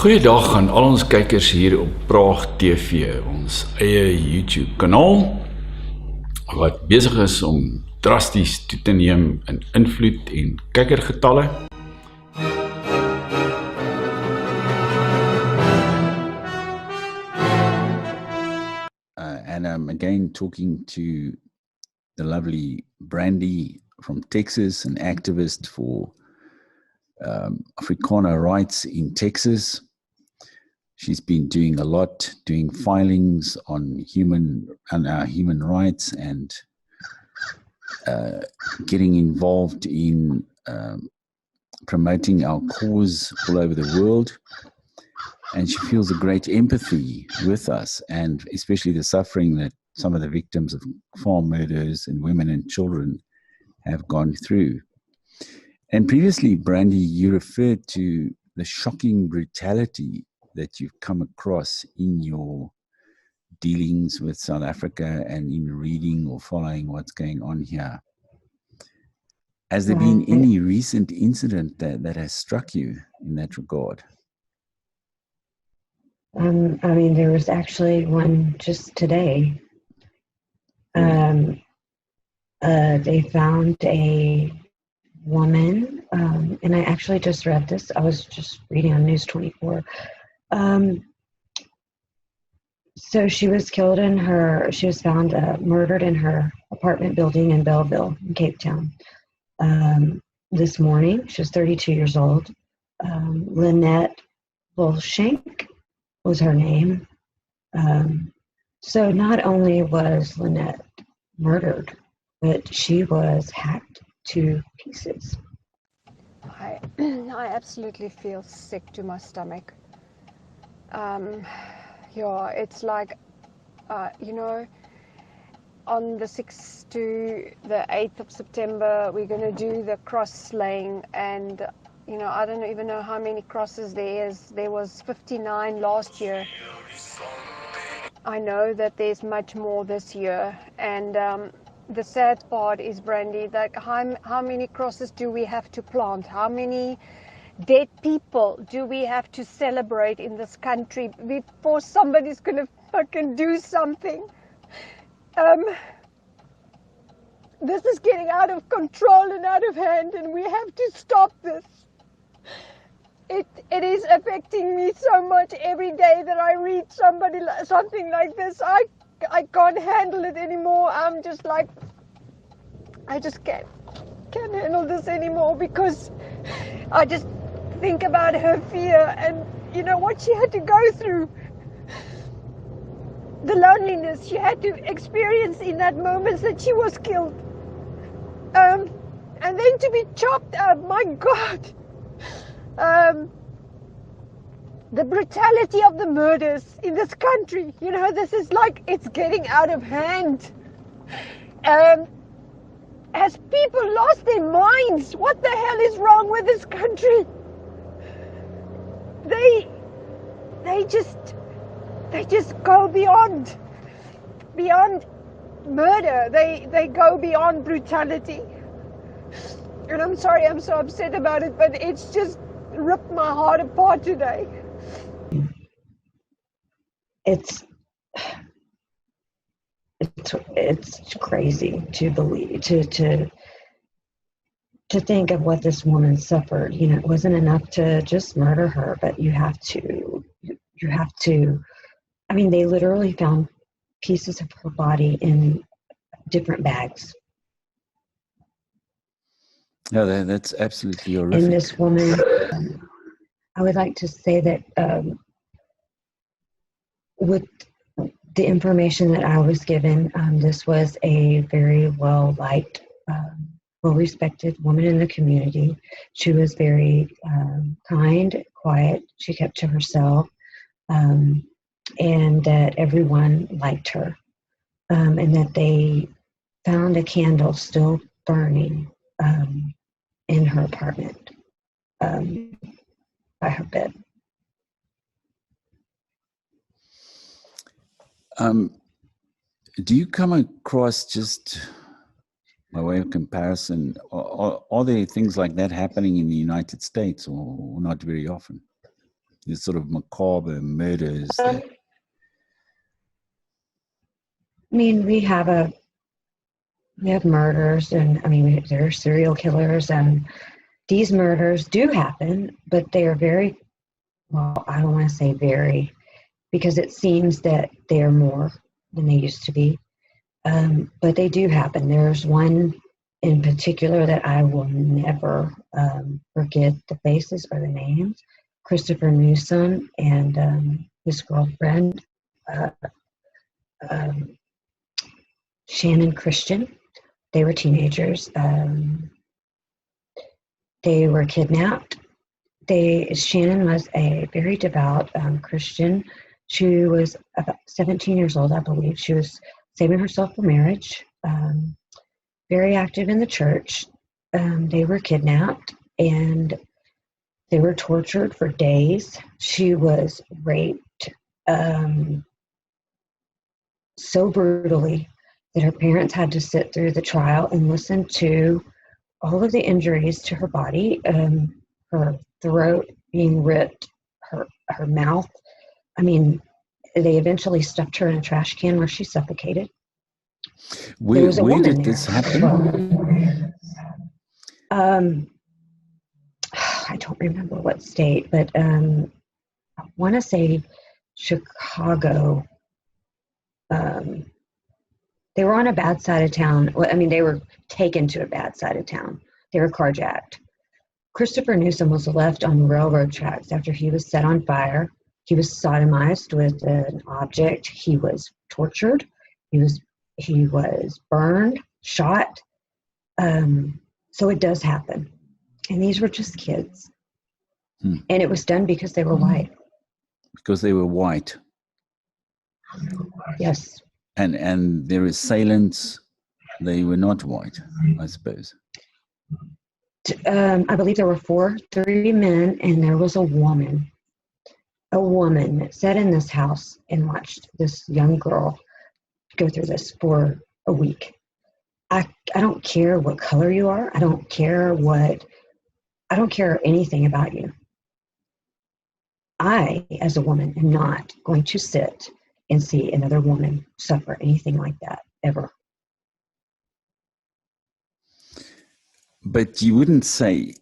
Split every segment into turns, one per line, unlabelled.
Goeiedag aan al ons kykers hier op Praag TV, ons eie YouTube kanaal, wat besig is om drasties toe te neem in invloed en kykergetalle.
And I'm again talking to the lovely Brandi from Texas, an activist for Afrikaner rights in Texas. She's been doing a lot, doing filings on human rights and getting involved in promoting our cause all over the world. And she feels a great empathy with us, and especially the suffering that some of the victims of farm murders and women and children have gone through. And previously, Brandi, you referred to the shocking brutality that you've come across in your dealings with South Africa and in reading or following what's going on here. Has there been any recent incident that has struck you in that regard?
I mean, there was actually one just today. They found a woman, and I actually just read this. I was just reading on News 24. So she was killed she was found murdered in her apartment building in Bellville, in Cape Town. This morning, she was 32 years old. Lynette Volschenk was her name. So not only was Lynette murdered, but she was hacked to pieces.
I absolutely feel sick to my stomach. Yeah, it's like, you know, on the 6th to the 8th of September, we're going to do the cross slaying, and you know, I don't even know how many crosses there is. There was 59 last year. I know that there's much more this year. And the sad part is, Brandi, that how many crosses do we have to plant? How many dead people do we have to celebrate in this country before somebody's going to fucking do something? This is getting out of control and out of hand, and we have to stop this. It is affecting me so much every day that I read something like this. I can't handle it anymore. I'm just like, I just can't handle this anymore, because I just think about her fear and, you know, what she had to go through. The loneliness she had to experience in that moment that she was killed. And then to be chopped up, my God. The brutality of the murders in this country, you know, this is like, it's getting out of hand. Has people lost their minds? What the hell is wrong with this country? They just go beyond murder. They go beyond brutality. And I'm sorry, I'm so upset about it, but it's just ripped my heart apart today.
It's crazy to believe, to think of what this woman suffered. You know, it wasn't enough to just murder her, but you have to, I mean, they literally found pieces of her body in different bags.
No, that's absolutely horrific.
And this woman, I would like to say that with the information that I was given, this was a very well-liked, well-respected woman in the community. She was very kind, quiet. She kept to herself, and that everyone liked her, and that they found a candle still burning in her apartment by her bed.
Do you come across, just by way of comparison, are there things like that happening in the United States, or not very often? these sort of macabre murders?
I mean, we have murders, and I mean, there are serial killers, and these murders do happen, but they are very, well, I don't want to say very, because it seems that they are more than they used to be. But they do happen. There's one in particular that I will never forget the faces or the names. Christopher Newsom and his girlfriend, Shannon Christian. They were teenagers. They were kidnapped. Shannon was a very devout Christian. She was about 17 years old, I believe. She was saving herself for marriage, very active in the church. They were kidnapped and they were tortured for days. She was raped so brutally that her parents had to sit through the trial and listen to all of the injuries to her body, her throat being ripped, her mouth. I mean, they eventually stuffed her in a trash can where she suffocated.
Where did this happen?
I don't remember what state, but I want to say Chicago. They were on a bad side of town. I mean, they were taken to a bad side of town. They were carjacked. Christopher Newsom was left on railroad tracks after he was set on fire. He was sodomized with an object. He was tortured. He was burned, shot. So it does happen. And these were just kids. And it was done because they were white.
Because they were white.
Yes.
And their assailants, they were not white, I suppose.
I believe there were 3 men, and there was a woman. A woman that sat in this house and watched this young girl go through this for a week. I don't care what color you are. I don't care anything about you. I, as a woman, am not going to sit and see another woman suffer anything like that, ever.
But you wouldn't say,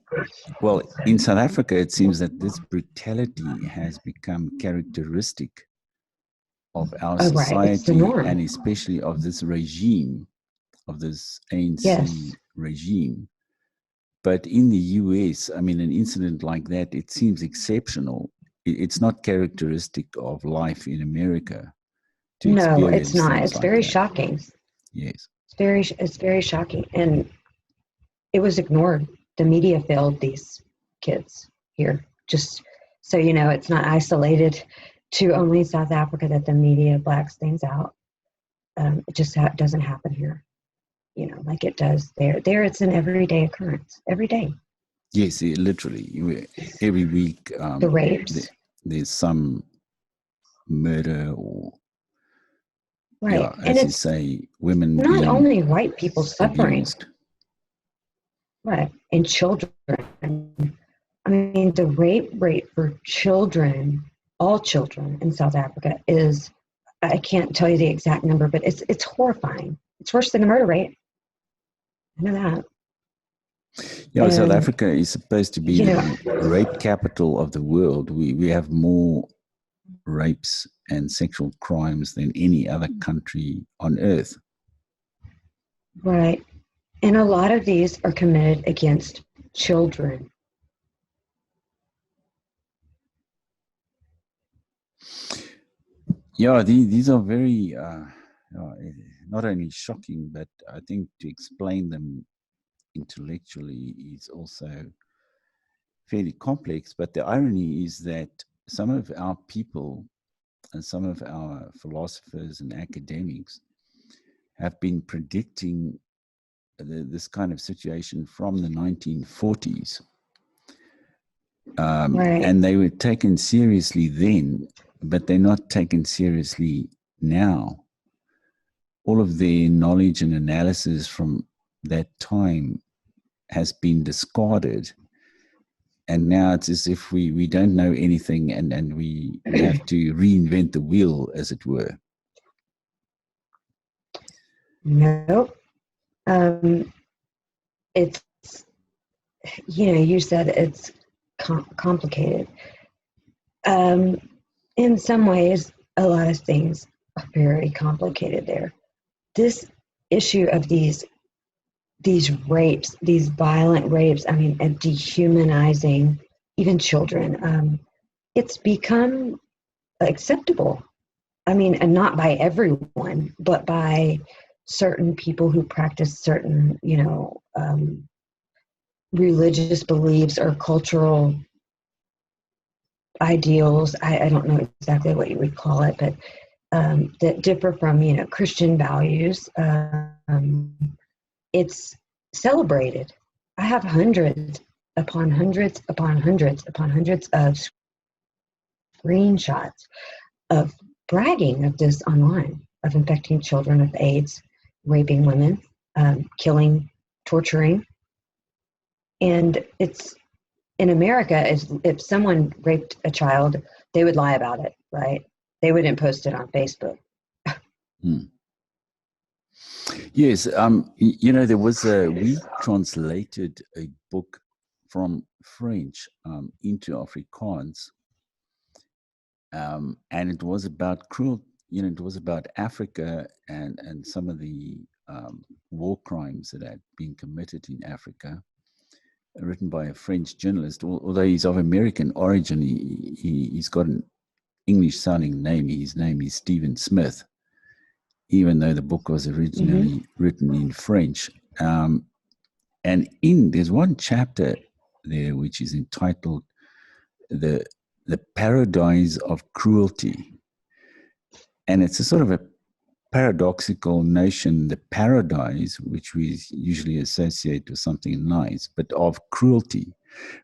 well, in South Africa, it seems that this brutality has become characteristic of our society, and especially of this regime, of this ANC regime. But in the US, I mean, an incident like that, it seems exceptional. It's not characteristic of life in America.
No, it's not. It's very shocking.
Yes.
It's very shocking. And it was ignored. The media failed these kids here. Just so you know, it's not isolated to only South Africa that the media blacks things out. It just doesn't happen here, you know, like it does there. There, it's an everyday occurrence. Every day.
Yes, literally. Every week,
the rapes.
There's some murder or,
right.
Yeah,
and
as you say, women
not only white people suffering.
Abused.
Right. And children. I mean, the rape rate for children, all children in South Africa is, I can't tell you the exact number, but it's horrifying. It's worse than the murder rate. I know that.
Yeah, South Africa is supposed to be the rape capital of the world. We have more rapes and sexual crimes than any other country on earth.
Right. And a lot of these are committed against children.
Yeah, these are very, not only shocking, but I think to explain them intellectually is also fairly complex. But the irony is that some of our people and some of our philosophers and academics have been predicting this kind of situation from the 1940s.
Right.
And they were taken seriously then, but they're not taken seriously now. All of their knowledge and analysis from that time has been discarded. now it's as if we don't know anything, and we have to reinvent the wheel, as it were.
Nope. It's, you said it's complicated. In some ways, a lot of things are very complicated there. This issue of these rapes, these violent rapes, and dehumanizing even children, it's become acceptable. And not by everyone, but by certain people who practice certain, religious beliefs or cultural ideals. I don't know exactly what you would call it, but that differ from, Christian values. It's celebrated. I have hundreds upon hundreds upon hundreds upon hundreds of screenshots of bragging of this online, of infecting children with AIDS, raping women, killing, torturing. And it's in America, if someone raped a child, they would lie about it, right? They wouldn't post it on Facebook.
Yes, there was we translated a book from French into Afrikaans, and it was about it was about Africa and some of the war crimes that had been committed in Africa, written by a French journalist. Although he's of American origin, he's got an English-sounding name. His name is Stephen Smith, even though the book was originally written in French. And there's one chapter there which is entitled the Paradise of Cruelty. And it's a sort of a paradoxical notion, the paradise, which we usually associate with something nice, but of cruelty.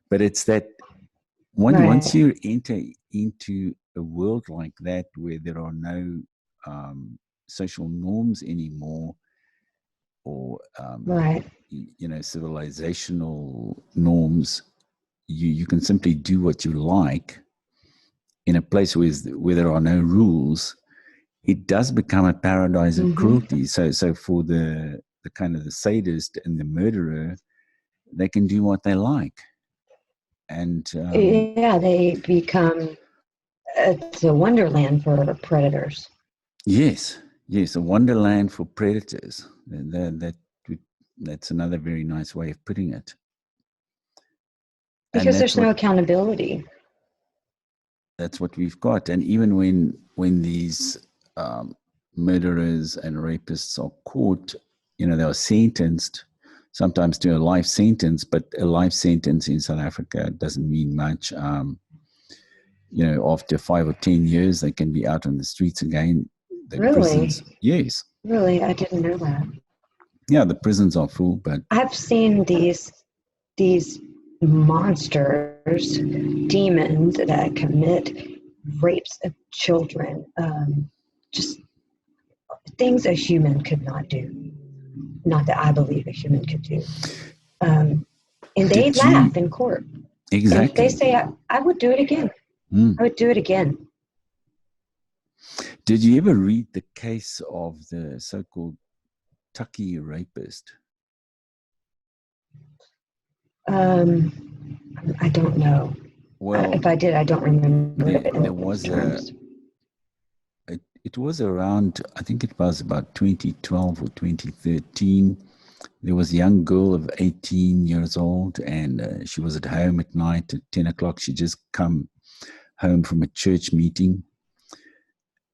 But it's that once you enter into a world like that, where there are no social norms anymore, or civilizational norms, you can simply do what you like in a place where there are no rules. It does become a paradise of cruelty. So for the kind of the sadist and the murderer, they can do what they like. And
they become, it's a wonderland for predators.
Yes, a wonderland for predators. That's another very nice way of putting it.
Because there's no accountability.
That's what we've got. And even when these murderers and rapists are caught, they are sentenced, sometimes to a life sentence, but a life sentence in South Africa doesn't mean much. After 5 or 10 years, they can be out on the streets again. The
really?
Prisons, yes.
Really? I didn't know that.
Yeah, the prisons are full, but
I've seen these monsters, demons that commit rapes of children, just things a human could not do. Not that I believe a human could do. And they laugh in court.
Exactly.
And they say, I would do it again. I would do it again.
Did you ever read the case of the so-called Tucky rapist?
I don't know.
Well,
if I did, I don't remember.
There was it was around, I think it was about 2012 or 2013. There was a young girl of 18 years old, and she was at home at night at 10 o'clock. She just come home from a church meeting.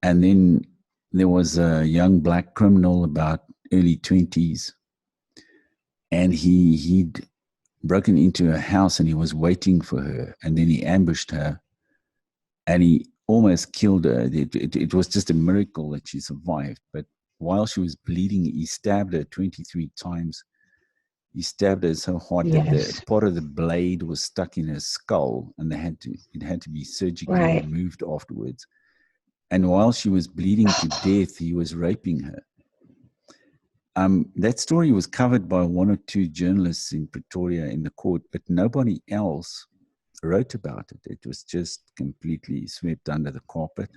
And then there was a young black criminal about early 20s, and he'd broken into her house and he was waiting for her, and then he ambushed her and he almost killed her. It was just a miracle that she survived. But while she was bleeding, he stabbed her 23 times. He stabbed her so hard that the part of the blade was stuck in her skull, and it had to be surgically removed afterwards. And while she was bleeding to death, he was raping her. That story was covered by one or two journalists in Pretoria in the court, but nobody else wrote about it. It was just completely swept under the carpet.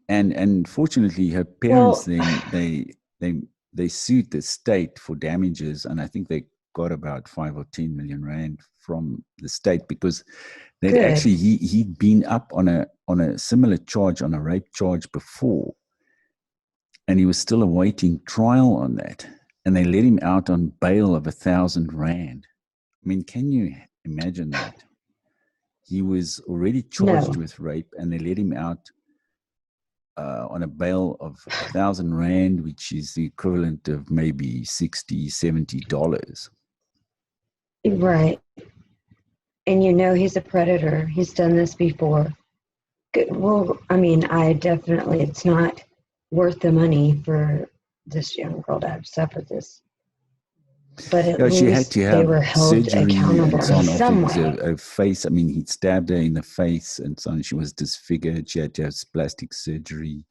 And fortunately, her parents they sued the state for damages, and I think they got about 5 or 10 million rand from the state, because they'd actually he'd been up on a similar charge, on a rape charge before, and he was still awaiting trial on that, and they let him out on bail of 1,000 rand. I mean, can you imagine that? He was already charged with rape, and they let him out on a bail of 1,000 rand, which is the equivalent of maybe $60, $70.
Right. And you know he's a predator. He's done this before. Well, I mean, it's not worth the money for this young girl to have suffered this. But at least they were held accountable in some way.
Her face, I mean, he'd stabbed her in the face and so on. She was disfigured. She had to have plastic surgery.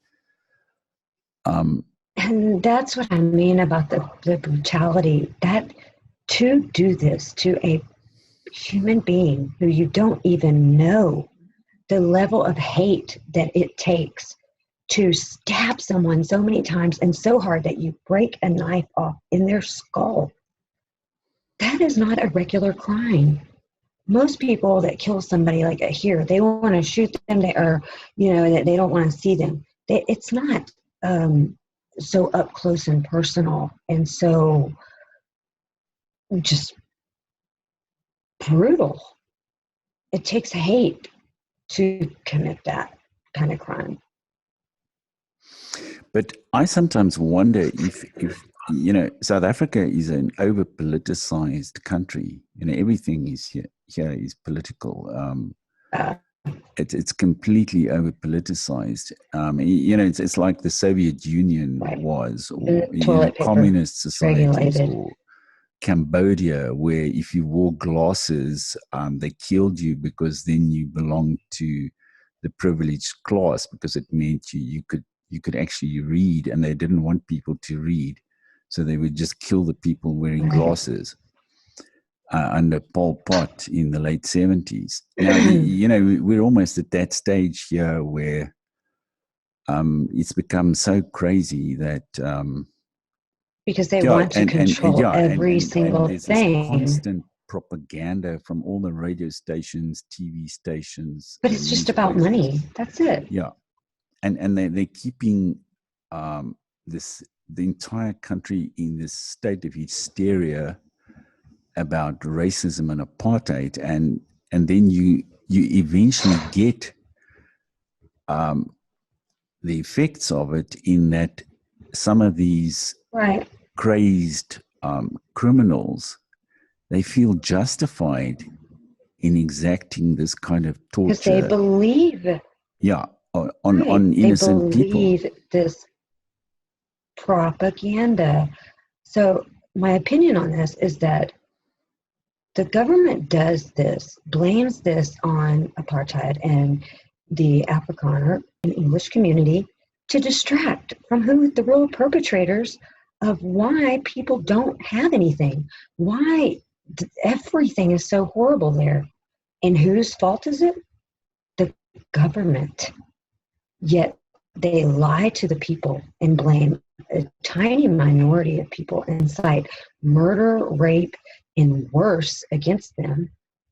And that's what I mean about the brutality. That to do this to a human being who you don't even know, the level of hate that it takes to stab someone so many times and so hard that you break a knife off in their skull. That is not a regular crime. Most people that kill somebody like here, they want to shoot them, that they don't want to see them. It's not so up close and personal, and so just brutal. It takes hate to commit that kind of crime.
But I sometimes wonder if South Africa is an over-politicized country. Everything is here is political. It's completely over-politicized. It's like the Soviet Union was, or communist societies, or Cambodia, where if you wore glasses, they killed you because then you belonged to the privileged class, because it meant you could actually read, and they didn't want people to read. So they would just kill the people wearing glasses under Pol Pot in the late 70s. Now, we're almost at that stage here where it's become so crazy that...
because they want to control every single
there's
thing.
This constant propaganda from all the radio stations, TV stations.
But it's just about money. That's it.
Yeah. And they're keeping the entire country in this state of hysteria about racism and apartheid, and then you eventually get the effects of it in that some of these crazed criminals, they feel justified in exacting this kind of torture.
Because they believe.
Yeah, on innocent people. They believe
this propaganda. So my opinion on this is that the government does this, blames this on apartheid and the Afrikaner and English community to distract from who the real perpetrators of why people don't have anything, why everything is so horrible there. And whose fault is it? The government. Yet they lie to the people and blame a tiny minority of people, incite murder, rape, and worse against them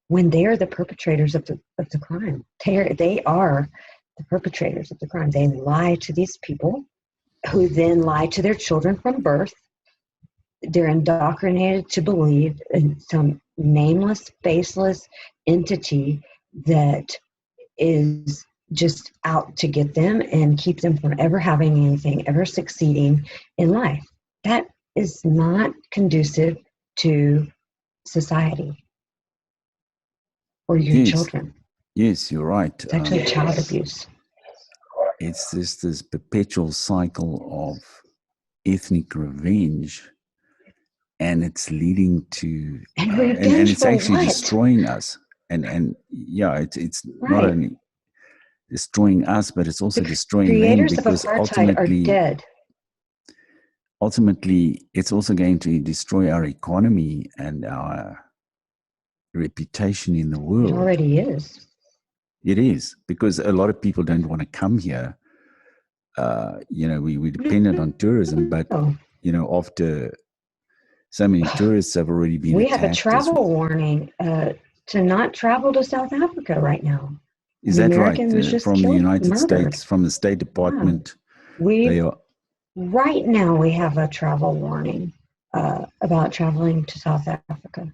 when they are the perpetrators of the crime. They are the perpetrators of the crime. They lie to these people who then lie to their children from birth. They're indoctrinated to believe in some nameless, faceless entity that is just out to get them and keep them from ever having anything, ever succeeding in life. That is not conducive to society or your children.
Yes, you're right.
It's actually child abuse.
It's this perpetual cycle of ethnic revenge, and it's leading to
and
it's actually destroying us. And it's not only destroying us, but it's also destroying them, because ultimately
are dead.
Ultimately, it's also going to destroy our economy and our reputation in the
It
world.
already is.
It is, because a lot of people don't want to come here. We're dependent on tourism, but,
Oh,
after so many tourists have already been
we
attacked.
have a travel warning to not travel to South Africa right now.
Is
An
that
American
right?
was just
From the
killed,
United
murdered.
States, from the State Department, they are.
Right now we have a travel warning about traveling to South Africa.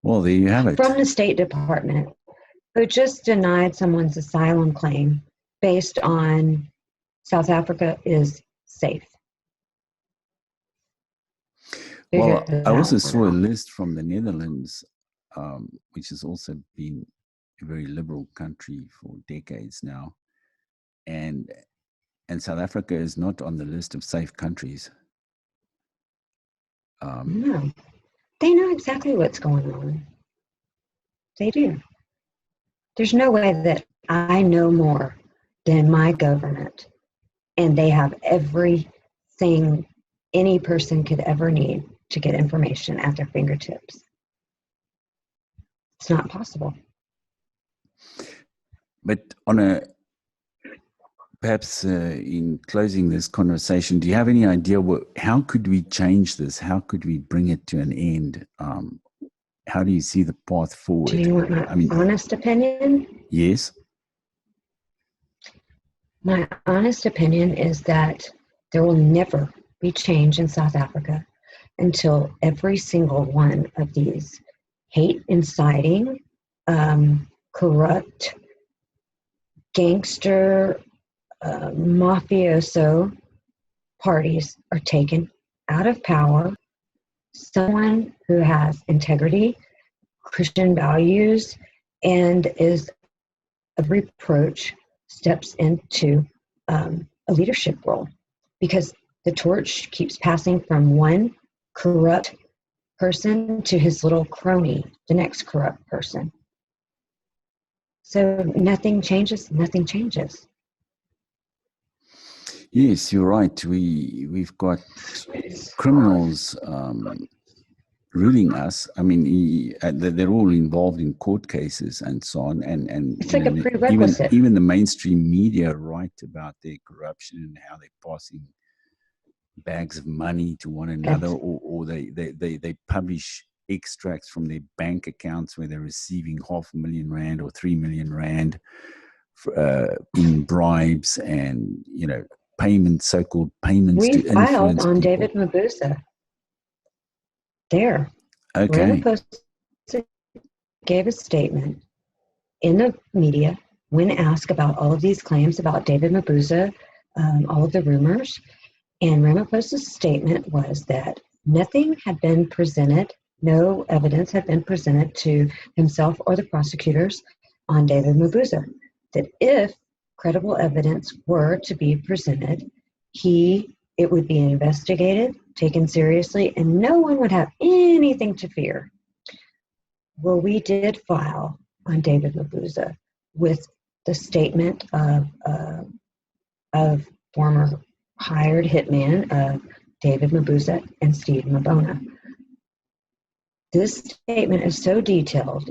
Well, there you have it.
From the State Department, who just denied someone's asylum claim based on South Africa is safe.
Well, I also saw a list from the Netherlands, which has also been a very liberal country for decades now. And South Africa is not on the list of safe countries.
No, they know exactly what's going on. They do. There's no way that I know more than my government, and they have everything any person could ever need to get information at their fingertips. It's not possible.
But perhaps in closing this conversation, do you have any idea how could we change this? How could we bring it to an end? How do you see the path forward?
Do you want my honest opinion?
Yes.
My honest opinion is that there will never be change in South Africa until every single one of these hate-inciting, corrupt, gangster, mafioso parties are taken out of power. Someone who has integrity, Christian values, and is a reproach steps into a leadership role, because the torch keeps passing from one corrupt person to his little crony, the next corrupt person. So nothing changes, nothing changes.
Yes, you're right. We've got criminals ruling us. I mean, they're all involved in court cases and so on. And
it's like a prerequisite.
Even the mainstream media write about their corruption and how they're passing bags of money to one another, or they publish extracts from their bank accounts where they're receiving R500,000 or 3 million rand in bribes and payments, so-called payments to influence people.
We filed on David Mabuza. There.
Okay.
Ramaphosa gave a statement in the media when asked about all of these claims about David Mabuza, all of the rumors. And Ramaphosa's statement was that nothing had been presented, no evidence had been presented to himself or the prosecutors on David Mabuza. That if credible evidence were to be presented, it would be investigated, taken seriously, and no one would have anything to fear. Well, we did file on David Mabuza with the statement of former hired hitman of David Mabuza and Steve Mabona. This statement is so detailed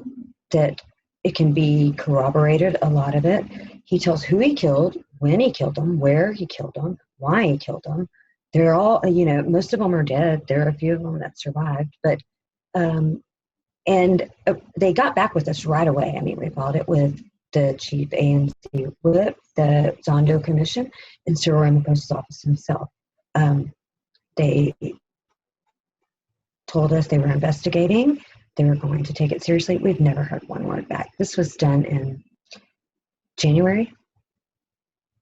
that it can be corroborated, a lot of it. He tells who he killed, when he killed them, where he killed them, why he killed them. They're all, most of them are dead. There are a few of them that survived, but, and they got back with us right away. I mean, we filed it with the chief ANC whip, the Zondo Commission, and Cyril Ramaphosa's office himself. They told us they were investigating. They were going to take it seriously. We've never heard one word back. This was done in January.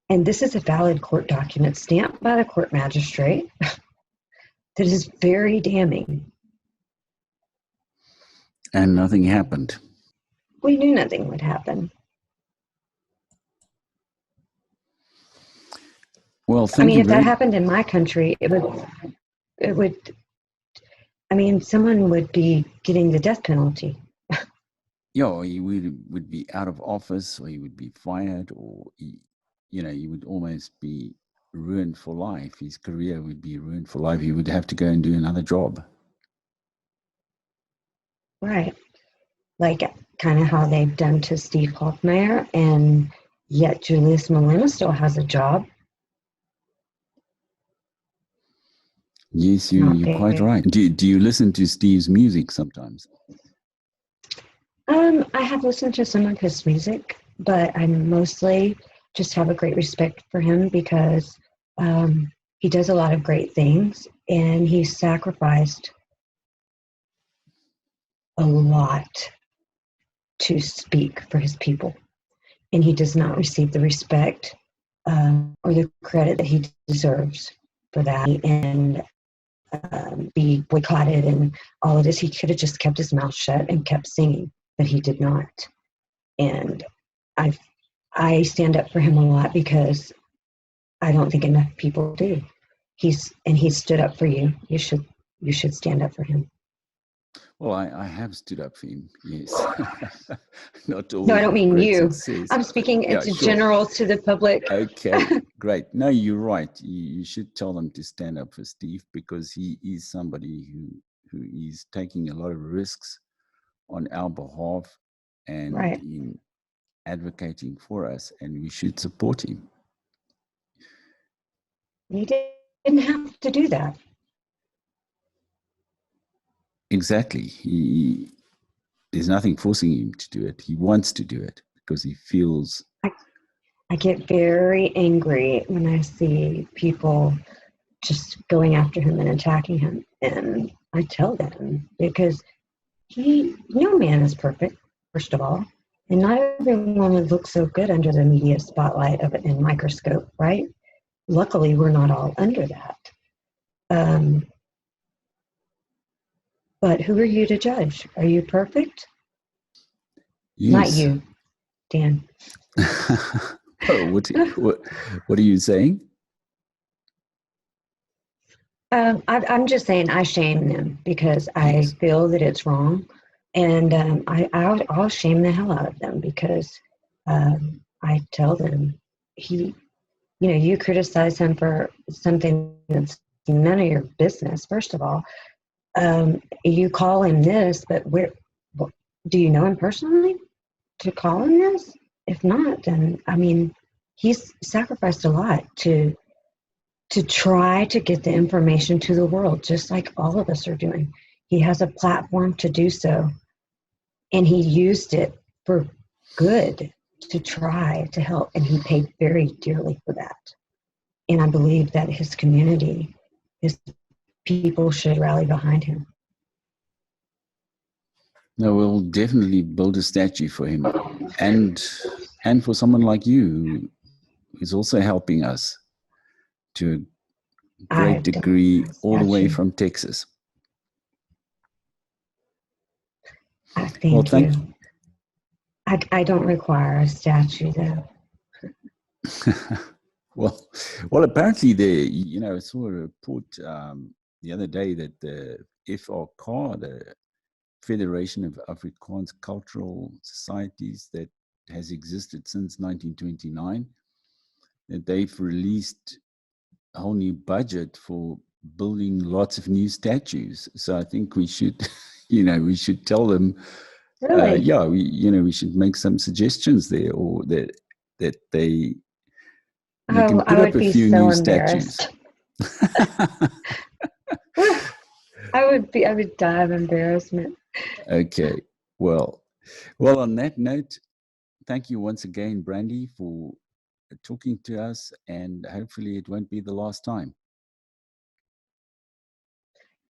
And this is a valid court document stamped by the court magistrate that is very damning.
And nothing happened.
We knew nothing would happen.
Well,
if that happened in my country, it would, someone would be getting the death penalty.
Yeah, he would be out of office, or he would be fired, or he would almost be ruined for life. His career would be ruined for life. He would have to go and do another job.
Right. Like kind of how they've done to Steve Hofmeyr, and yet Julius Malema still has a job.
Yes,
Not
you're quite
fair.
right. Do you listen to Steve's music sometimes?
I have listened to some of his music, but I mostly just have a great respect for him because he does a lot of great things, and he sacrificed a lot to speak for his people. And he does not receive the respect or the credit that he deserves for that. And be boycotted and all of this. He could have just kept his mouth shut and kept singing, but he did not. And I stand up for him a lot because I don't think enough people do. He stood up for you. You should stand up for him.
Well, I have stood up for him, yes. Not always
No, I don't
with
mean
great
you.
success.
I'm speaking
Yeah,
in
sure.
general to the public.
Okay, great. No, you're right. You should tell them to stand up for Steve because he is somebody who is taking a lot of risks on our behalf and
Right.
in advocating for us, and we should support him.
He didn't have to do that.
Exactly. There's nothing forcing him to do it. He wants to do it because he feels.
I get very angry when I see people just going after him and attacking him. And I tell them because no man is perfect, first of all. And not everyone would look so good under the media spotlight of it and microscope, right? Luckily, we're not all under that. But who are you to judge? Are you perfect?
Yes.
Not you, Dan.
Oh, what are you saying?
I'm just saying I shame them because I
Yes.
feel that it's wrong. And I'll shame the hell out of them because I tell them you criticize him for something that's none of your business, first of all. You call him this, but do you know him personally to call him this? If not, then, I mean, he's sacrificed a lot to try to get the information to the world, just like all of us are doing. He has a platform to do so, and he used it for good to try to help, and he paid very dearly for that. And I believe that his community, his people should rally behind him.
No, we'll definitely build a statue for him, and for someone like you who's also helping us to a great degree, all the way from Texas.
Thank you. I don't require a statue, though.
Well, apparently I saw a report the other day that the FRK, the Federation of Afrikaans Cultural Societies, that has existed since 1929, that they've released a whole new budget for building lots of new statues. So I think we should, we should tell them,
Really?
we should make some suggestions there, or that they can put up a few new statues.
I would die of embarrassment.
Okay. Well, on that note, thank you once again, Brandi, for talking to us, and hopefully it won't be the last time.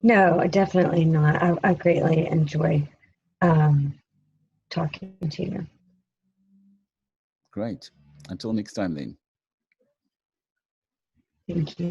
No, definitely not. I greatly enjoy talking to you.
Great. Until next time then.
Thank you.